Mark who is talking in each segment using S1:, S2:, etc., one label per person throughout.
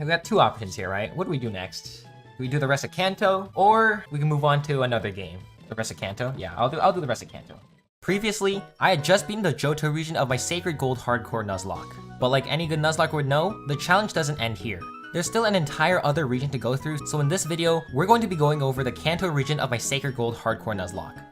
S1: we got two options here, right? What do we do next? Do we do the rest of Kanto, or we can move on to another game? The rest of Kanto? Yeah, I'll do the rest of Kanto. Previously, I had just beaten the Johto region of my Sacred Gold Hardcore Nuzlocke. But like any good Nuzlocke would know, the challenge doesn't end here. There's still an entire other region to go through, so in this video, we're going to be going over the Kanto region of my Sacred Gold Hardcore Nuzlocke.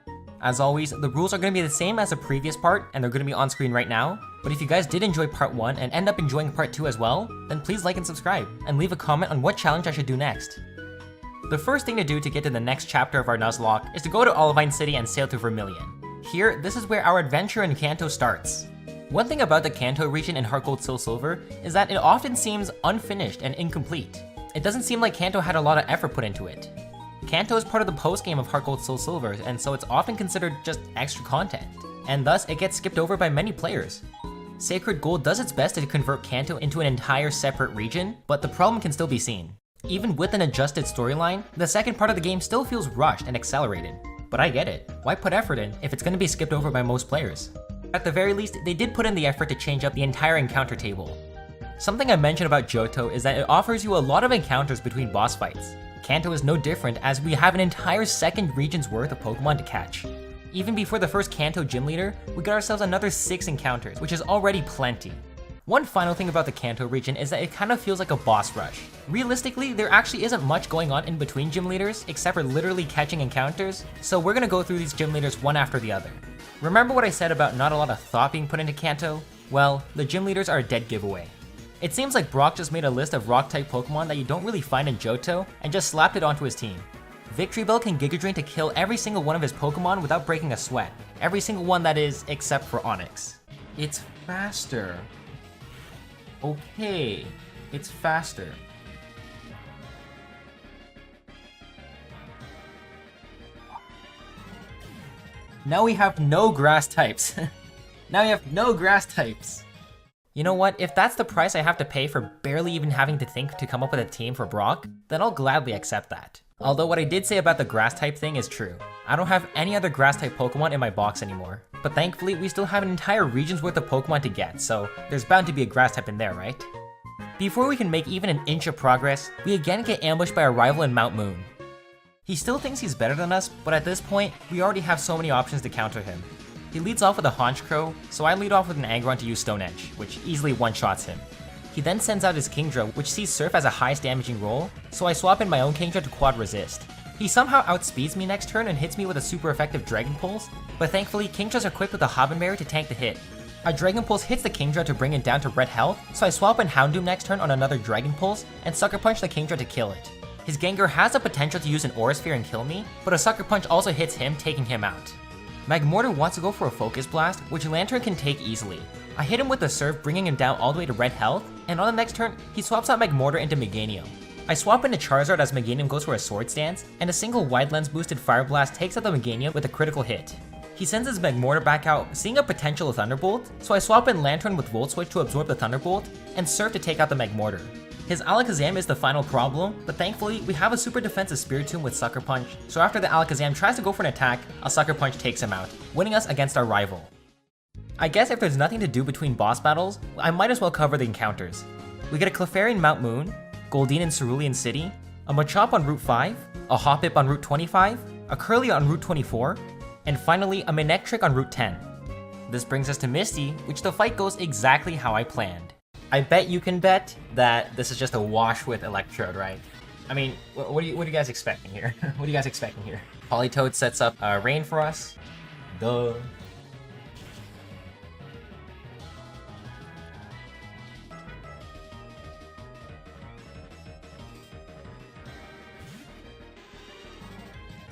S1: As always, the rules are going to be the same as the previous part, and they're going to be on screen right now. But if you guys did enjoy part 1 and end up enjoying part 2 as well, then please like and subscribe, and leave a comment on what challenge I should do next. The first thing to do to get to the next chapter of our Nuzlocke is to go to Olivine City and sail to Vermilion. Here, this is where our adventure in Kanto starts. One thing about the Kanto region in Heart Gold Soul Silver is that it often seems unfinished and incomplete. It doesn't seem like Kanto had a lot of effort put into it. Kanto is part of the post-game of Heart Gold Soul Silver, and so it's often considered just extra content, and thus it gets skipped over by many players. Sacred Gold does its best to convert Kanto into an entire separate region, but the problem can still be seen. Even with an adjusted storyline, the second part of the game still feels rushed and accelerated. But I get it. Why put effort in if it's going to be skipped over by most players? At the very least, they did put in the effort to change up the entire encounter table. Something I mentioned about Johto is that it offers you a lot of encounters between boss fights. Kanto is no different, as we have an entire second region's worth of Pokemon to catch. Even before the first Kanto gym leader, we got ourselves another 6 encounters, which is already plenty. One final thing about the Kanto region is that it kind of feels like a boss rush. Realistically, there actually isn't much going on in between gym leaders, except for literally catching encounters, so we're gonna go through these gym leaders one after the other. Remember what I said about not a lot of thought being put into Kanto? Well, the gym leaders are a dead giveaway. It seems like Brock just made a list of rock-type Pokemon that you don't really find in Johto, and just slapped it onto his team. Victory Bell can Giga Drain to kill every single one of his Pokemon without breaking a sweat. Every single one, that is, except for Onix. It's faster. Okay, it's faster. Now we have no grass types. Now we have no grass types. You know what, if that's the price I have to pay for barely even having to think to come up with a team for Brock, then I'll gladly accept that. Although what I did say about the grass type thing is true. I don't have any other grass type Pokemon in my box anymore. But thankfully, we still have an entire region's worth of Pokemon to get, so there's bound to be a grass type in there, right? Before we can make even an inch of progress, we again get ambushed by our rival in Mount Moon. He still thinks he's better than us, but at this point, we already have so many options to counter him. He leads off with a Honchkrow, so I lead off with an Aggron to use Stone Edge, which easily one-shots him. He then sends out his Kingdra, which sees Surf as a highest damaging role, so I swap in my own Kingdra to quad resist. He somehow outspeeds me next turn and hits me with a super effective Dragon Pulse, but thankfully Kingdras are equipped with a Habanberry to tank the hit. A Dragon Pulse hits the Kingdra to bring it down to red health, so I swap in Houndoom next turn on another Dragon Pulse and Sucker Punch the Kingdra to kill it. His Gengar has the potential to use an Aura Sphere and kill me, but a Sucker Punch also hits him, taking him out. Magmortar wants to go for a Focus Blast, which Lantern can take easily. I hit him with the Surf, bringing him down all the way to red health, and on the next turn, he swaps out Magmortar into Meganium. I swap into Charizard as Meganium goes for a Sword Stance, and a single Wide Lens boosted Fire Blast takes out the Meganium with a critical hit. He sends his Magmortar back out, seeing a potential Thunderbolt, so I swap in Lantern with Volt Switch to absorb the Thunderbolt, and Surf to take out the Magmortar. His Alakazam is the final problem, but thankfully, we have a super defensive Spiritomb with Sucker Punch, so after the Alakazam tries to go for an attack, a Sucker Punch takes him out, winning us against our rival. I guess if there's nothing to do between boss battles, I might as well cover the encounters. We get a Clefairy in Mount Moon, Goldeen in Cerulean City, a Machop on Route 5, a Hoppip on Route 25, a Curly on Route 24, and finally a Manectric on Route 10. This brings us to Misty, which the fight goes exactly how I planned. I bet you can bet that this is just a wash with Electrode, right? I mean, what are you guys expecting here? What are you guys expecting here? Politoed sets up Rain for us. Duh.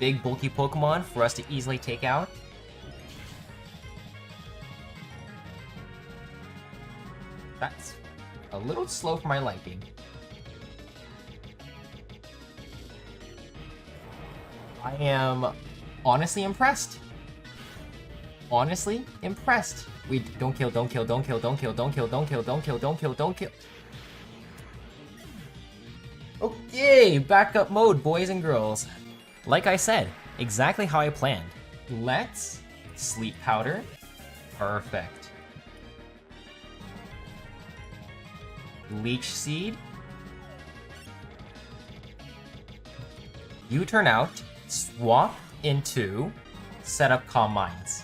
S1: Big bulky Pokemon for us to easily take out. That's a little slow for my liking. I am honestly impressed. Honestly impressed. We don't kill, don't kill, don't kill, don't kill, don't kill, don't kill, don't kill, don't kill, don't kill. Okay, backup mode, boys and girls. Like I said, exactly how I planned. Let's Sleep Powder. Perfect. Leech Seed. U-turn out, swap into, set up Calm Minds.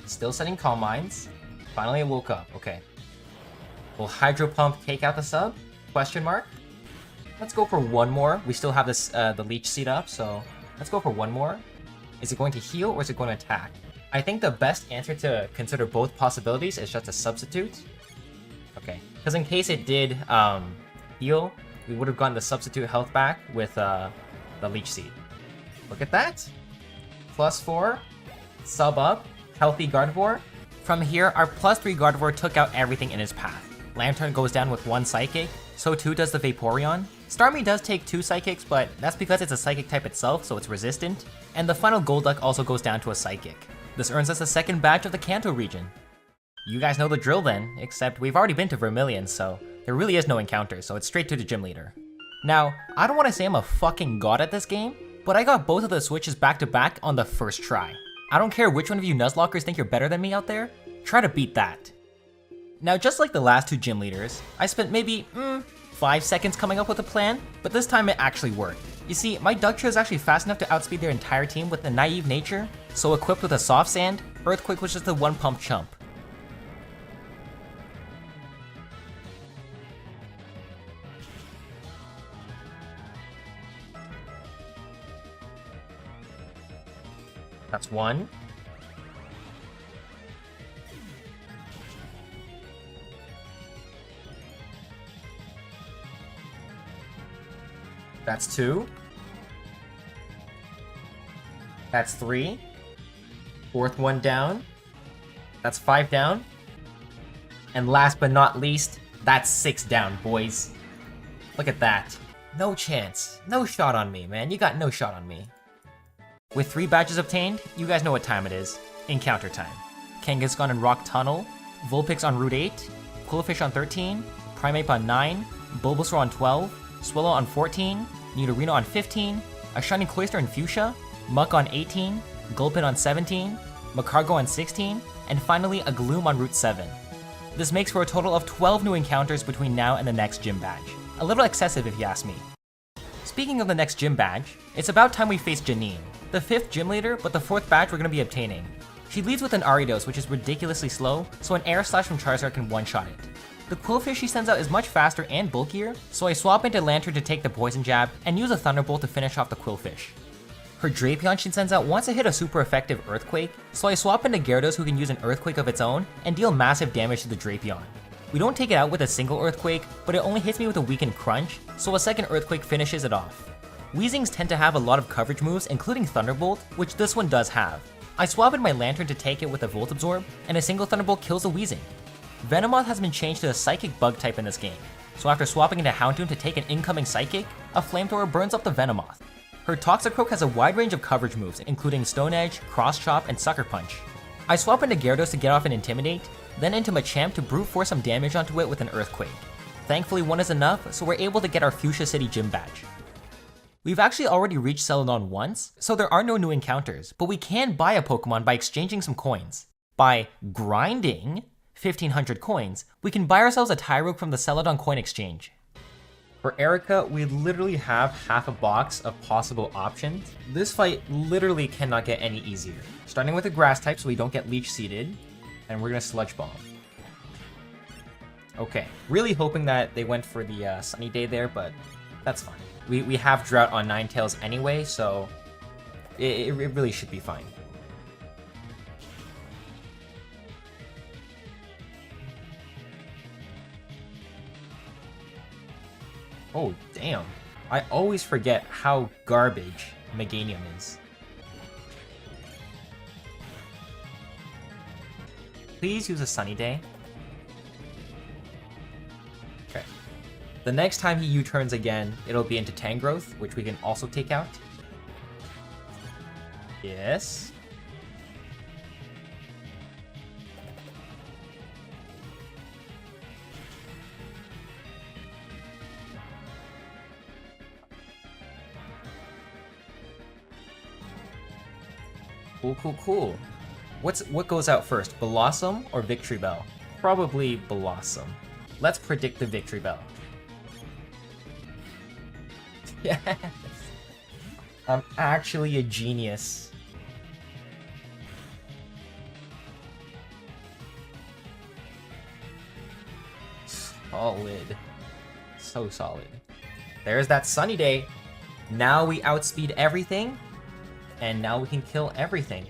S1: Still setting Calm Minds. Finally, I woke up. Okay. Will Hydro Pump take out the sub? Question mark. Let's go for one more. We still have this the Leech Seed up, so let's go for one more. Is it going to heal or is it going to attack? I think the best answer to consider both possibilities is just a substitute. Okay. Because in case it did heal, we would have gotten the substitute health back with the Leech Seed. Look at that. +4. Sub up. Healthy Gardevoir. From here, our +3 Gardevoir took out everything in his path. Lantern goes down with 1 Psychic, so too does the Vaporeon. Starmie does take 2 Psychics, but that's because it's a Psychic type itself, so it's resistant. And the final Golduck also goes down to a Psychic. This earns us a second badge of the Kanto region. You guys know the drill then, except we've already been to Vermilion, so there really is no encounter, so it's straight to the gym leader. Now, I don't want to say I'm a fucking god at this game, but I got both of the switches back to back on the first try. I don't care which one of you Nuzlockers think you're better than me out there, try to beat that. Now, just like the last 2 gym leaders, I spent maybe 5 seconds coming up with a plan, but this time it actually worked. You see, my Dugtrio is actually fast enough to outspeed their entire team with a naive nature, so equipped with a Soft Sand, Earthquake was just a 1-pump chump. That's 1. That's 2. That's 3. 4th one down. That's 5 down. And last but not least, that's 6 down, boys. Look at that. No chance. No shot on me, man. You got no shot on me. With 3 badges obtained, you guys know what time it is. Encounter time. Kangaskhan on Rock Tunnel, Vulpix on Route 8, Qwilfish on 13, Primeape on 9, Bulbasaur on 12, Swallow on 14, Nidorino on 15, a Shiny Cloyster in Fuchsia, Muck on 18, Gulpin on 17, Magcargo on 16, and finally a Gloom on Route 7. This makes for a total of 12 new encounters between now and the next gym badge. A little excessive if you ask me. Speaking of the next gym badge, it's about time we face Janine, the 5th gym leader, but the 4th badge we're going to be obtaining. She leads with an Ariados, which is ridiculously slow, so an Air Slash from Charizard can one-shot it. The Qwilfish she sends out is much faster and bulkier, so I swap into Lantern to take the Poison Jab and use a Thunderbolt to finish off the Qwilfish. Her Drapion she sends out wants to hit a super effective Earthquake, so I swap into Gyarados who can use an Earthquake of its own and deal massive damage to the Drapion. We don't take it out with a single Earthquake, but it only hits me with a weakened Crunch, so a second Earthquake finishes it off. Weezings tend to have a lot of coverage moves, including Thunderbolt, which this one does have. I swap in my Lantern to take it with a Volt Absorb, and a single Thunderbolt kills a Weezing. Venomoth has been changed to a Psychic Bug type in this game, so after swapping into Houndoom to take an incoming Psychic, a Flamethrower burns up the Venomoth. Her Toxicroak has a wide range of coverage moves, including Stone Edge, Cross Chop, and Sucker Punch. I swap into Gyarados to get off an Intimidate, then into Machamp to brute force some damage onto it with an Earthquake. Thankfully 1 is enough, so we're able to get our Fuchsia City Gym Badge. We've actually already reached Celadon once, so there are no new encounters, but we can buy a Pokemon by exchanging some coins. By grinding 1,500 coins, we can buy ourselves a Tyrogue from the Celadon Coin Exchange. For Erica, we literally have half a box of possible options. This fight literally cannot get any easier. Starting with a Grass type so we don't get Leech Seeded, and we're gonna Sludge Bomb. Okay, really hoping that they went for the Sunny Day there, but that's fine. We have Drought on Ninetales anyway, so it really should be fine. Oh, damn. I always forget how garbage Meganium is. Please use a Sunny Day. Okay. The next time he U-turns again, it'll be into Tangrowth, which we can also take out. Yes. Cool. What goes out first, Blossom or Victory Bell? Probably Blossom. Let's predict the Victory Bell. Yes! I'm actually a genius. Solid. So solid. There's that sunny day. Now we outspeed everything, and now we can kill everything.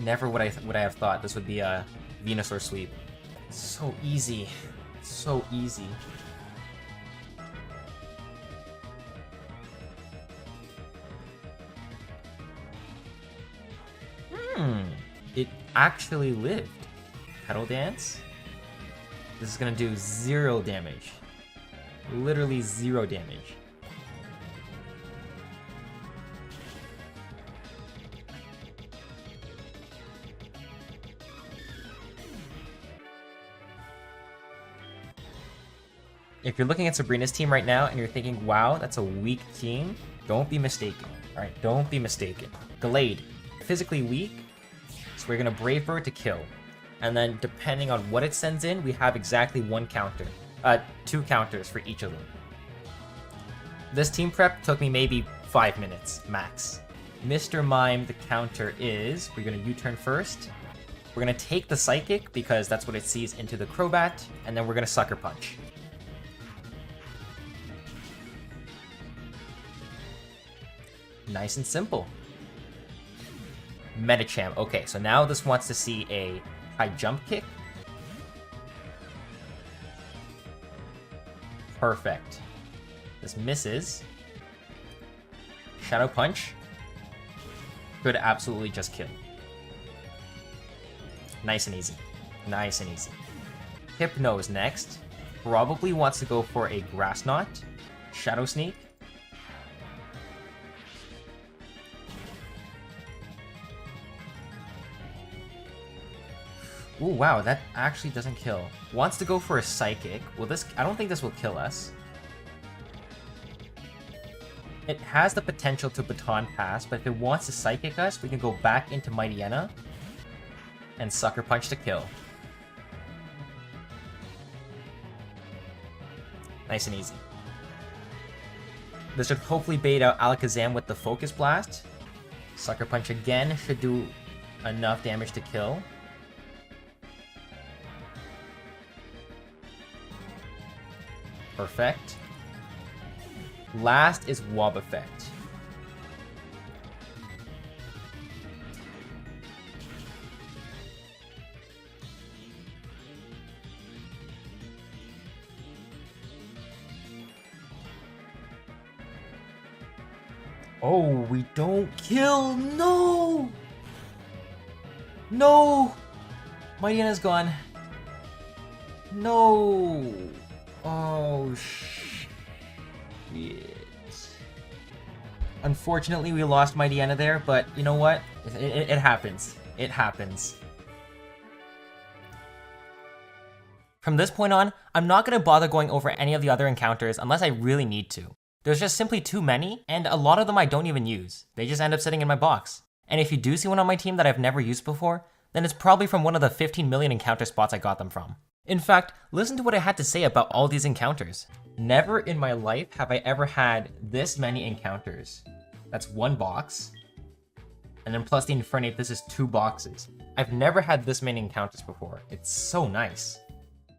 S1: Never would I have thought this would be a Venusaur sweep. So easy. So easy. It actually lived. Petal Dance? This is gonna do 0 damage. Literally 0 damage. If you're looking at Sabrina's team right now and you're thinking, wow, that's a weak team, don't be mistaken. Alright, don't be mistaken. Glade, physically weak, so we're gonna Brave Bird to kill. And then depending on what it sends in, we have exactly 1 counter. 2 counters for each of them. This team prep took me maybe 5 minutes, max. Mr. Mime, the counter is, we're gonna U-turn first. We're gonna take the Psychic, because that's what it sees into the Crobat, and then we're gonna Sucker Punch. Nice and simple. Medicham. Okay, so now this wants to see a high jump kick. Perfect. This misses. Shadow Punch. Could absolutely just kill. Nice and easy. Nice and easy. Hypno is next. Probably wants to go for a Grass Knot. Shadow Sneak. Ooh, wow, that actually doesn't kill. Wants to go for a Psychic. Well, this, I don't think this will kill us. It has the potential to Baton Pass, but if it wants to Psychic us, we can go back into Mightyena and Sucker Punch to kill. Nice and easy. This should hopefully bait out Alakazam with the Focus Blast. Sucker Punch again should do enough damage to kill. Perfect. Last is Wobbuffet. Oh, we don't kill. No! No! Mygyena's gone. No! Oh, shit. Unfortunately, we lost Mightyena there, but you know what? It happens. It happens. From this point on, I'm not going to bother going over any of the other encounters unless I really need to. There's just simply too many, and a lot of them I don't even use. They just end up sitting in my box. And if you do see one on my team that I've never used before, then it's probably from one of the 15 million encounter spots I got them from. In fact, listen to what I had to say about all these encounters. Never in my life have I ever had this many encounters. That's 1 box. And then plus the Infernape, this is 2 boxes. I've never had this many encounters before. It's so nice.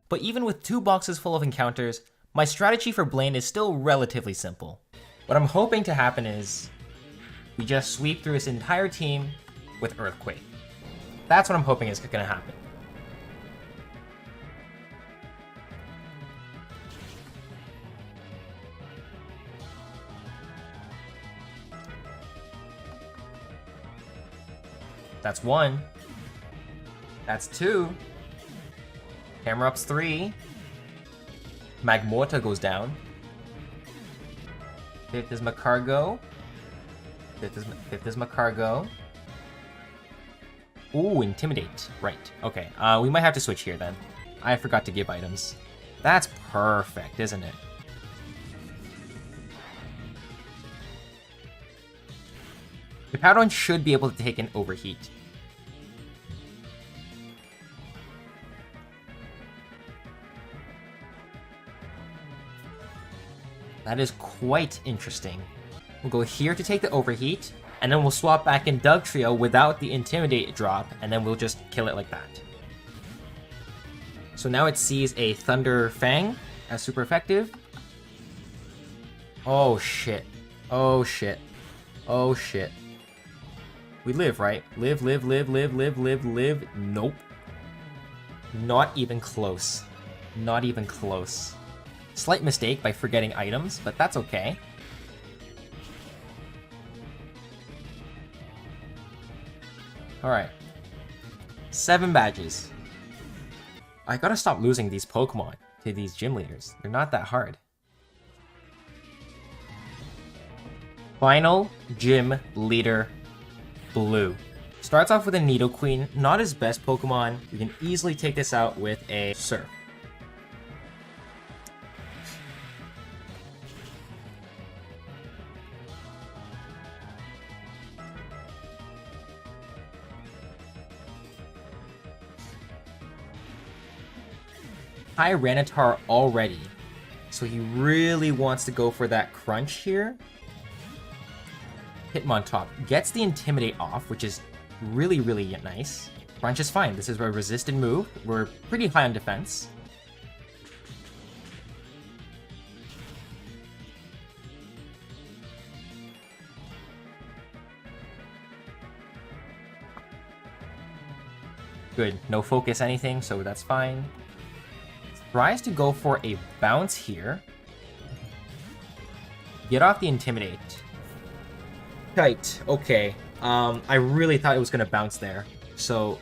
S1: But even with 2 boxes full of encounters, my strategy for Blain is still relatively simple. What I'm hoping to happen is we just sweep through this entire team with Earthquake. That's what I'm hoping is gonna happen. That's 1. That's 2. Hammer-Up's 3. Magmorta goes down. 5th is Macargo. 5th is Macargo. Ooh, Intimidate. Right. Okay. We might have to switch here then. I forgot to give items. That's perfect, isn't it? The Powdron should be able to take an Overheat. That is quite interesting. We'll go here to take the overheat, and then we'll swap back in Dugtrio without the Intimidate drop, and then we'll just kill it like that. So now it sees a Thunder Fang as super effective. Oh shit. Oh shit. Oh shit. We live, right? Live. Nope. Not even close. Not even close. Slight mistake by forgetting items, but that's okay. Alright. 7 badges. I gotta stop losing these Pokemon to these gym leaders. They're not that hard. Final gym leader, Blue. Starts off with a Nidoqueen, not his best Pokemon. We can easily take this out with a Surf. Tyranitar already, so he really wants to go for that crunch here. Hitmontop gets the Intimidate off, which is really nice. Crunch is fine. This is a resisted move. We're pretty high on defense. Good. No focus anything, so that's fine. Tries to go for a bounce here. Get off the Intimidate. Right, okay. I really thought it was gonna bounce there. So,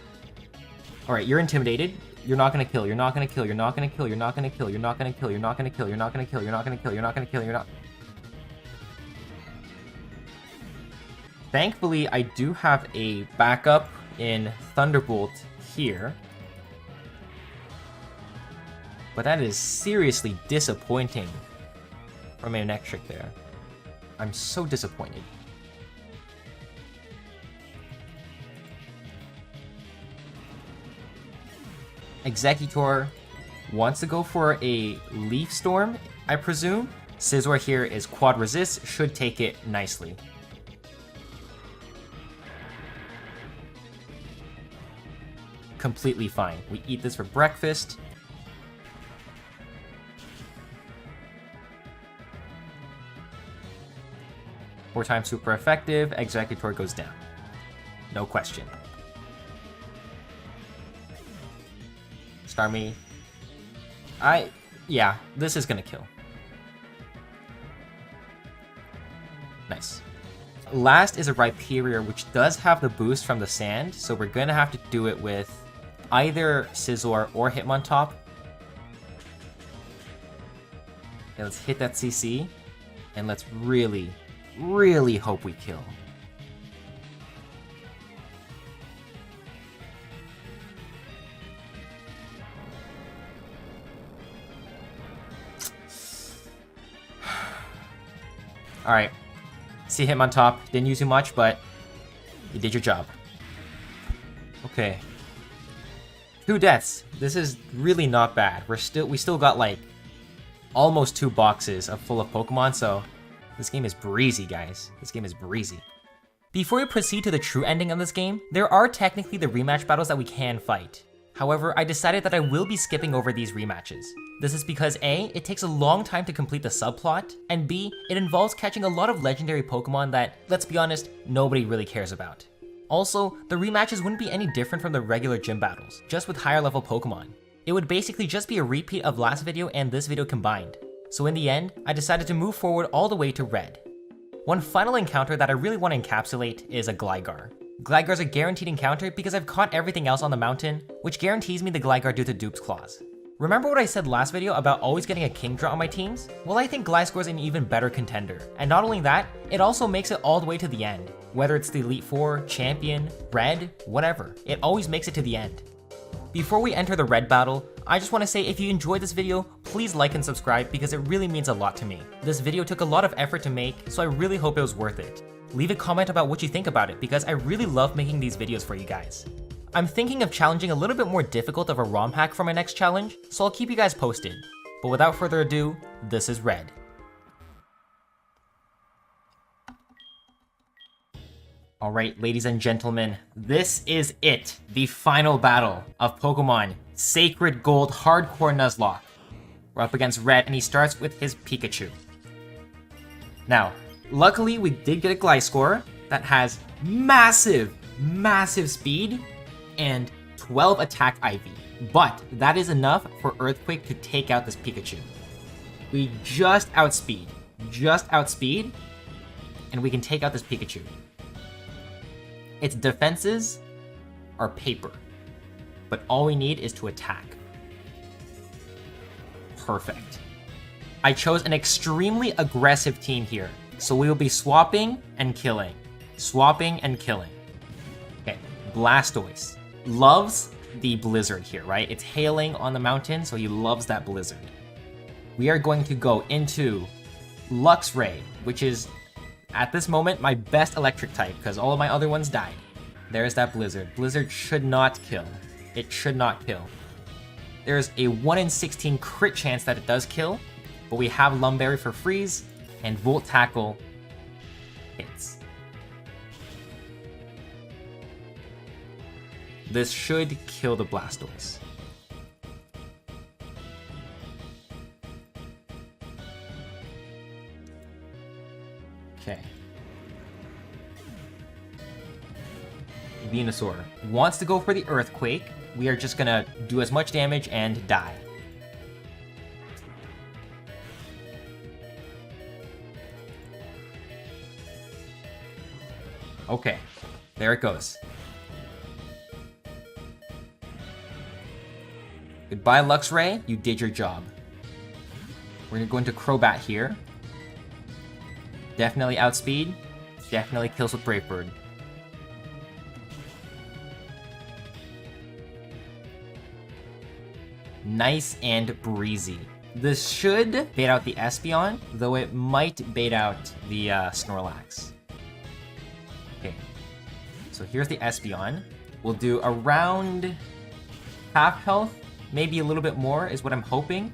S1: alright, you're intimidated. You're not gonna kill, you're not gonna kill, you're not gonna kill, you're not gonna kill, you're not gonna kill, you're not gonna kill, you're not gonna kill, you're not gonna kill, you're not gonna kill, you're not. Thankfully, I do have a backup in Thunderbolt here. But that is seriously disappointing from an Electric there. I'm so disappointed. Executor wants to go for a Leaf Storm, I presume. Scizor here is Quad Resist, should take it nicely. Completely fine. We eat this for breakfast. 4 times super effective, Executor goes down. No question. Starmie. Yeah, this is gonna kill. Nice. Last is a Rhyperior, which does have the boost from the sand, so we're gonna have to do it with either Scizor or Hitmontop. Okay, let's hit that CC, and let's really hope we kill. Alright. See him on top. Didn't use too much, but you did your job. Okay. 2 deaths. This is really not bad. We still got like almost 2 boxes full of Pokemon, so this game is breezy, guys. This game is breezy. Before we proceed to the true ending of this game, there are technically the rematch battles that we can fight. However, I decided that I will be skipping over these rematches. This is because A, it takes a long time to complete the subplot, and B, it involves catching a lot of legendary Pokemon that, let's be honest, nobody really cares about. Also, the rematches wouldn't be any different from the regular gym battles, just with higher level Pokemon. It would basically just be a repeat of last video and this video combined. So in the end, I decided to move forward all the way to Red. One final encounter that I really want to encapsulate is a Gligar. Gligar's a guaranteed encounter because I've caught everything else on the mountain, which guarantees me the Gligar due to Dupe's Claws. Remember what I said last video about always getting a Kingdra on my teams? Well, I think Gliscor's an even better contender. And not only that, it also makes it all the way to the end. Whether it's the Elite Four, Champion, Red, whatever, it always makes it to the end. Before we enter the Red battle, I just want to say if you enjoyed this video, please like and subscribe because it really means a lot to me. This video took a lot of effort to make, so I really hope it was worth it. Leave a comment about what you think about it because I really love making these videos for you guys. I'm thinking of challenging a little bit more difficult of a ROM hack for my next challenge, so I'll keep you guys posted. But without further ado, this is Red. Alright, ladies and gentlemen, this is it. The final battle of Pokemon Sacred Gold Hardcore Nuzlocke. We're up against Red, and he starts with his Pikachu. Now, luckily we did get a Gliscor that has massive speed and 12 attack IV. But that is enough for Earthquake to take out this Pikachu. We just outspeed, and we can take out this Pikachu. Its defenses are paper, but all we need is to attack. Perfect. I chose an extremely aggressive team here, so we will be swapping and killing. Okay, Blastoise loves the blizzard here, right? It's hailing on the mountain, so he loves that blizzard. We are going to go into Luxray, which is at this moment my best electric type because all of my other ones died. There's that blizzard. Blizzard should not kill. It should not kill. There's a 1 in 16 crit chance that it does kill, but we have Lumberry for freeze, and Volt Tackle hits. This should kill the Blastoise. Okay. Venusaur wants to go for the Earthquake. We are just gonna do as much damage and die. Okay, there it goes. Goodbye, Luxray. You did your job. We're gonna go into Crobat here. Definitely outspeed. Definitely kills with Brave Bird. Nice and breezy. This should bait out the Espeon, though it might bait out the Snorlax. Okay, so here's the Espeon. We'll do around half health, maybe a little bit more is what I'm hoping.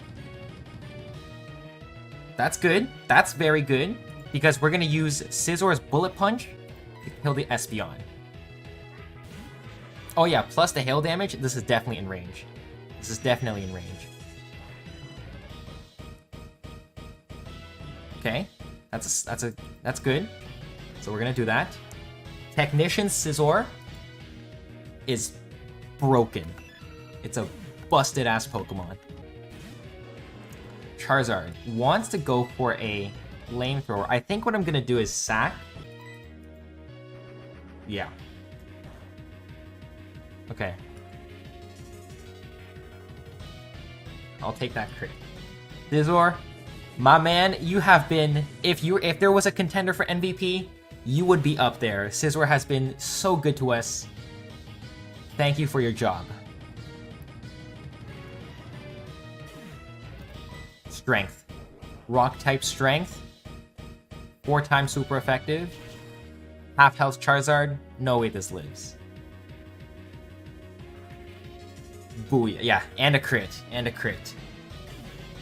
S1: That's good. That's very good, because we're gonna use Scizzor's Bullet Punch to kill the Espeon. Oh yeah, plus the hail damage, this is definitely in range. This is definitely in range. Okay, that's good. So we're gonna do that. Technician Scizor is broken. It's a busted ass Pokemon. Charizard wants to go for a flamethrower. I think what I'm gonna do is sack. Yeah. Okay. I'll take that crit. Scizor, my man, you have been, if there was a contender for MVP, you would be up there. Scizor has been so good to us. Thank you for your job. Strength. Rock type strength. 4 times super effective. Half health Charizard. No way this lives. Booyah. Yeah, and a crit.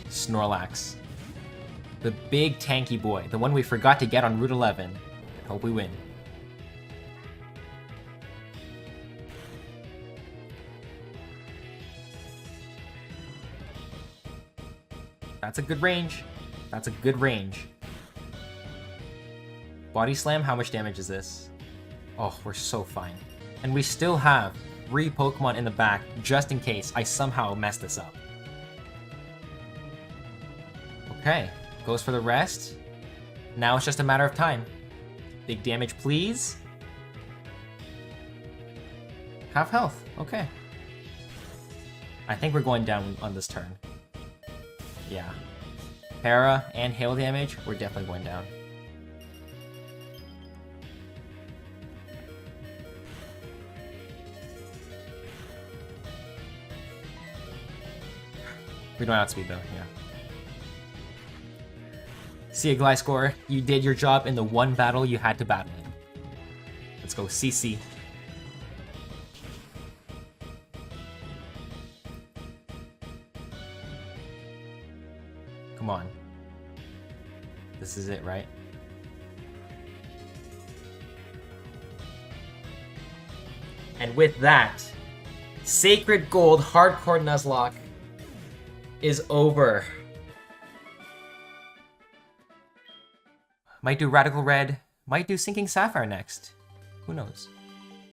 S1: Snorlax. The big tanky boy. The one we forgot to get on Route 11. Hope we win. That's a good range. Body Slam, how much damage is this? Oh, we're so fine. And we still have 3 Pokemon in the back, just in case I somehow mess this up. Okay, goes for the rest. Now it's just a matter of time. Big damage, please. Half health, okay. I think we're going down on this turn. Yeah. Para and hail damage, we're definitely going down. We don't outspeed though, yeah. See ya, Gliscor. You did your job in the one battle you had to battle in. Let's go, CC. Come on. This is it, right? And with that, Sacred Gold Hardcore Nuzlocke is over. Might do Radical Red, might do Sinking Sapphire next. Who knows?